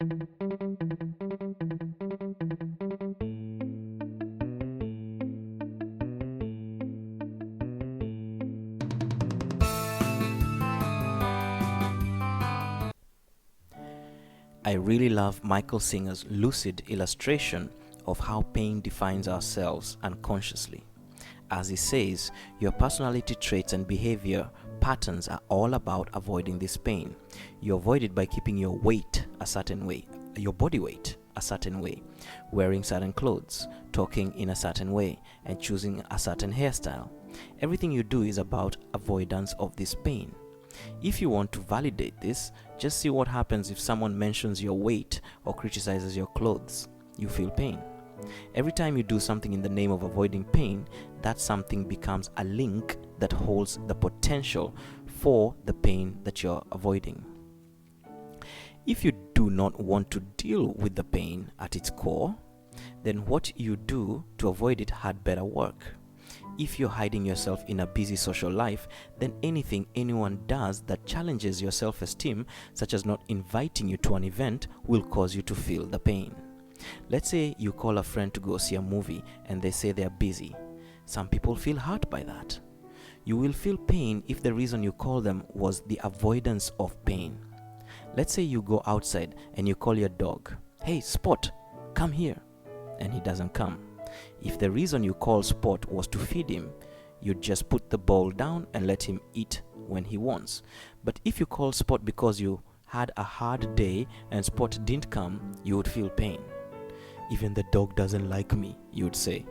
I really love Michael Singer's lucid illustration of how pain defines ourselves unconsciously. As he says, your personality traits and behavior patterns are all about avoiding this pain. You avoid it by keeping your weight a certain way, your body weight a certain way, wearing certain clothes, talking in a certain way, and choosing a certain hairstyle. Everything you do is about avoidance of this pain. If you want to validate this, just see what happens if someone mentions your weight or criticizes your clothes. You feel pain. Every time you do something in the name of avoiding pain, that something becomes a link that holds the potential for the pain that you're avoiding. If you do not want to deal with the pain at its core, then what you do to avoid it had better work. If you're hiding yourself in a busy social life, then anything anyone does that challenges your self-esteem, such as not inviting you to an event, will cause you to feel the pain. Let's say you call a friend to go see a movie and they say they're busy. Some people feel hurt by that. You will feel pain if the reason you call them was the avoidance of pain. Let's say you go outside and you call your dog, "Hey, Spot, come here," and he doesn't come. If the reason you call Spot was to feed him, you'd just put the bowl down and let him eat when he wants. But if you call Spot because you had a hard day and Spot didn't come, you would feel pain. "Even the dog doesn't like me," you'd say.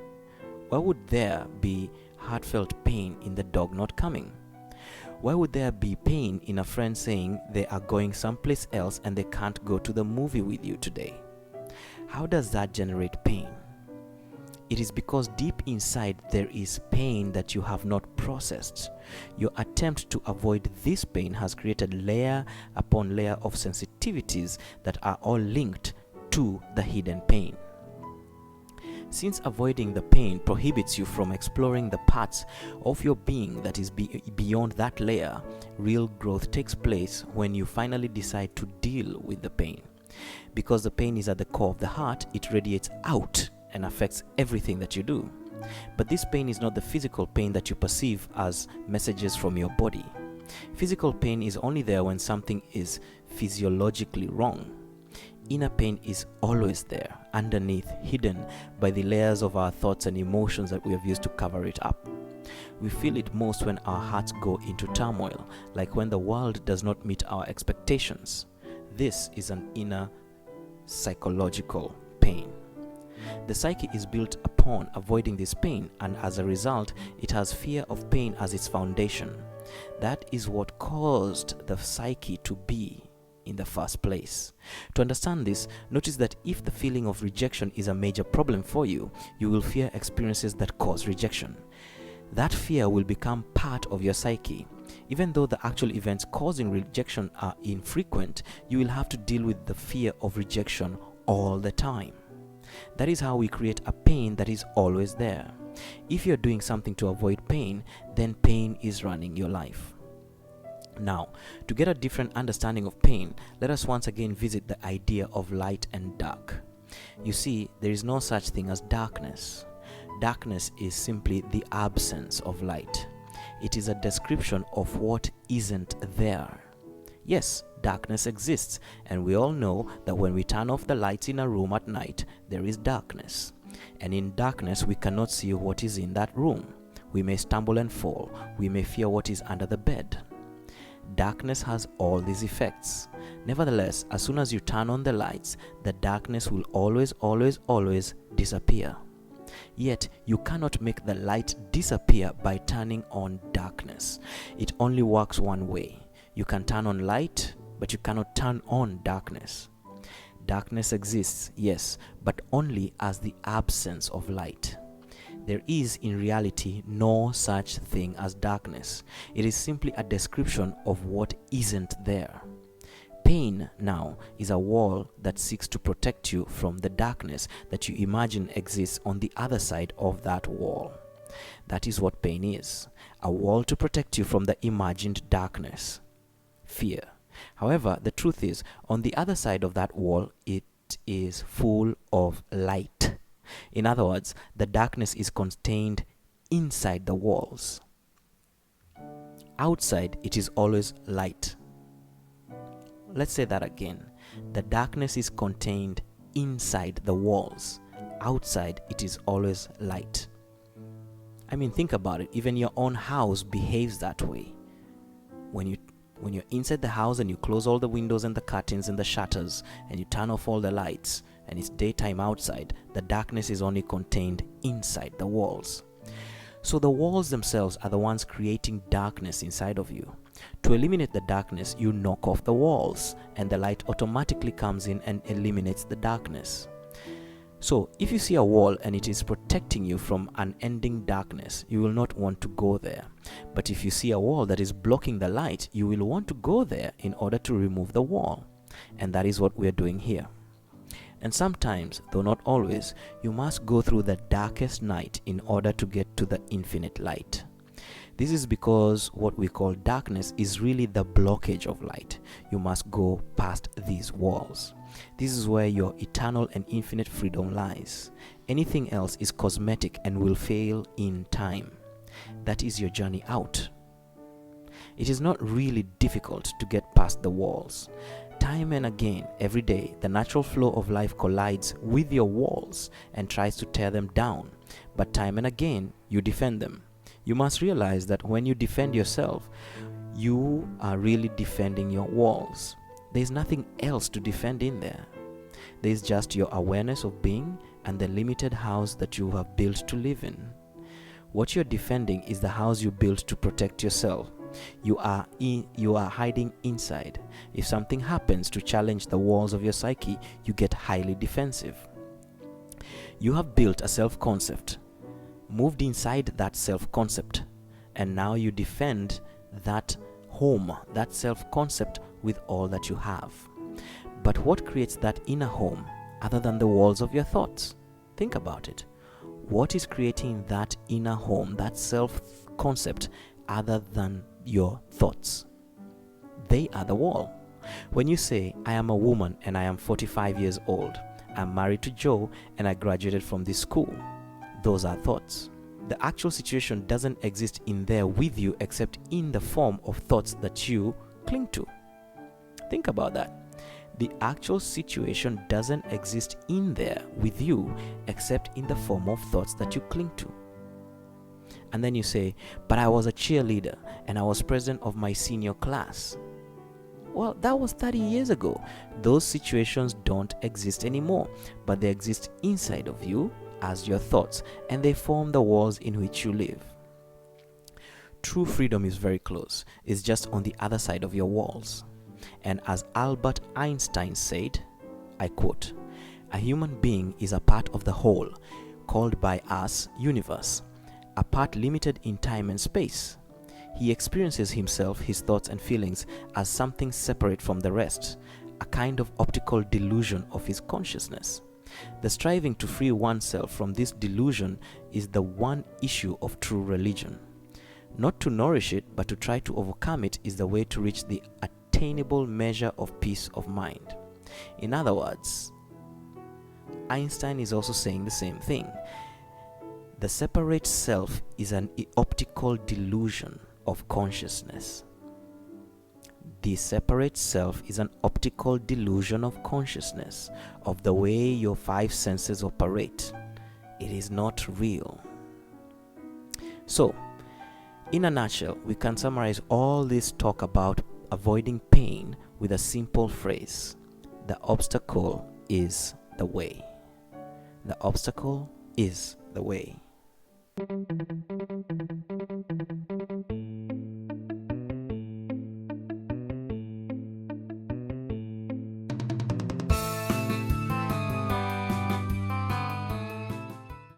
Why would there be heartfelt pain in the dog not coming? Why would there be pain in a friend saying they are going someplace else and they can't go to the movie with you today? How does that generate pain? It is because deep inside there is pain that you have not processed. Your attempt to avoid this pain has created layer upon layer of sensitivities that are all linked to the hidden pain. Since avoiding the pain prohibits you from exploring the parts of your being that is beyond that layer, real growth takes place when you finally decide to deal with the pain. Because the pain is at the core of the heart, it radiates out and affects everything that you do. But this pain is not the physical pain that you perceive as messages from your body. Physical pain is only there when something is physiologically wrong. Inner pain is always there, underneath, hidden by the layers of our thoughts and emotions that we have used to cover it up. We feel it most when our hearts go into turmoil, like when the world does not meet our expectations. This is an inner psychological pain. The psyche is built upon avoiding this pain, and as a result, it has fear of pain as its foundation. That is what caused the psyche to be in the first place. To understand this, notice that if the feeling of rejection is a major problem for you, you will fear experiences that cause rejection. That fear will become part of your psyche. Even though the actual events causing rejection are infrequent, you will have to deal with the fear of rejection all the time. That is how we create a pain that is always there. If you're doing something to avoid pain, then pain is running your life. Now, to get a different understanding of pain, let us once again visit the idea of light and dark. You see, there is no such thing as darkness. Darkness is simply the absence of light. It is a description of what isn't there. Yes, darkness exists, and we all know that when we turn off the lights in a room at night, there is darkness. And in darkness, we cannot see what is in that room. We may stumble and fall. We may fear what is under the bed. Darkness has all these effects. Nevertheless, as soon as you turn on the lights, the darkness will always disappear. Yet, you cannot make the light disappear by turning on darkness. It only works one way. You can turn on light, but you cannot turn on darkness. Darkness exists, yes, but only as the absence of light. There is in reality no such thing as darkness. It is simply a description of what isn't there. Pain now is a wall that seeks to protect you from the darkness that you imagine exists on the other side of that wall. That is what pain is, a wall to protect you from the imagined darkness. Fear. However, the truth is, on the other side of that wall, it is full of light. In other words, the darkness is contained inside the walls. Outside, it is always light. Let's say that again. The darkness is contained inside the walls. Outside, it is always light. I mean, think about it. Even your own house behaves that way. When you're inside the house and you close all the windows and the curtains and the shutters and you turn off all the lights and it's daytime outside, the darkness is only contained inside the walls. So the walls themselves are the ones creating darkness inside of you. To eliminate the darkness, you knock off the walls and the light automatically comes in and eliminates the darkness. So if you see a wall and it is protecting you from unending darkness, you will not want to go there. But if you see a wall that is blocking the light, you will want to go there in order to remove the wall. And that is what we are doing here. And sometimes, though not always, you must go through the darkest night in order to get to the infinite light. This is because what we call darkness is really the blockage of light. You must go past these walls. This is where your eternal and infinite freedom lies. Anything else is cosmetic and will fail in time. That is your journey out. It is not really difficult to get past the walls. Time and again, every day, the natural flow of life collides with your walls and tries to tear them down. But time and again, you defend them. You must realize that when you defend yourself, you are really defending your walls. There is nothing else to defend in there. There is just your awareness of being and the limited house that you have built to live in. What you're defending is the house you built to protect yourself. You are hiding inside. If something happens to challenge the walls of your psyche, you get highly defensive. You have built a self-concept, moved inside that self-concept, and now you defend that home, that self-concept with all that you have. But what creates that inner home other than the walls of your thoughts? Think about it. What is creating that inner home, that self-concept, other than your thoughts? They are the wall. When you say, I am a woman and I am 45 years old, I'm married to Joe and I graduated from this school, those are thoughts. The actual situation doesn't exist in there with you except in the form of thoughts that you cling to. Think about that. The actual situation doesn't exist in there with you except in the form of thoughts that you cling to. And then you say, but I was a cheerleader and I was president of my senior class. Well, that was 30 years ago. Those situations don't exist anymore, but they exist inside of you as your thoughts, and they form the walls in which you live. True freedom is very close. It's just on the other side of your walls. And as Albert Einstein said, I quote, "A human being is a part of the whole, called by us universe, a part limited in time and space. He experiences himself, his thoughts and feelings as something separate from the rest, a kind of optical delusion of his consciousness. The striving to free oneself from this delusion is the one issue of true religion. Not to nourish it, but to try to overcome it is the way to reach the attainable measure of peace of mind." In other words, Einstein is also saying the same thing. The separate self is an optical delusion of consciousness. The separate self is an optical delusion of consciousness, of the way your five senses operate. It is not real. So, in a nutshell, we can summarize all this talk about avoiding pain with a simple phrase: the obstacle is the way. The obstacle is the way.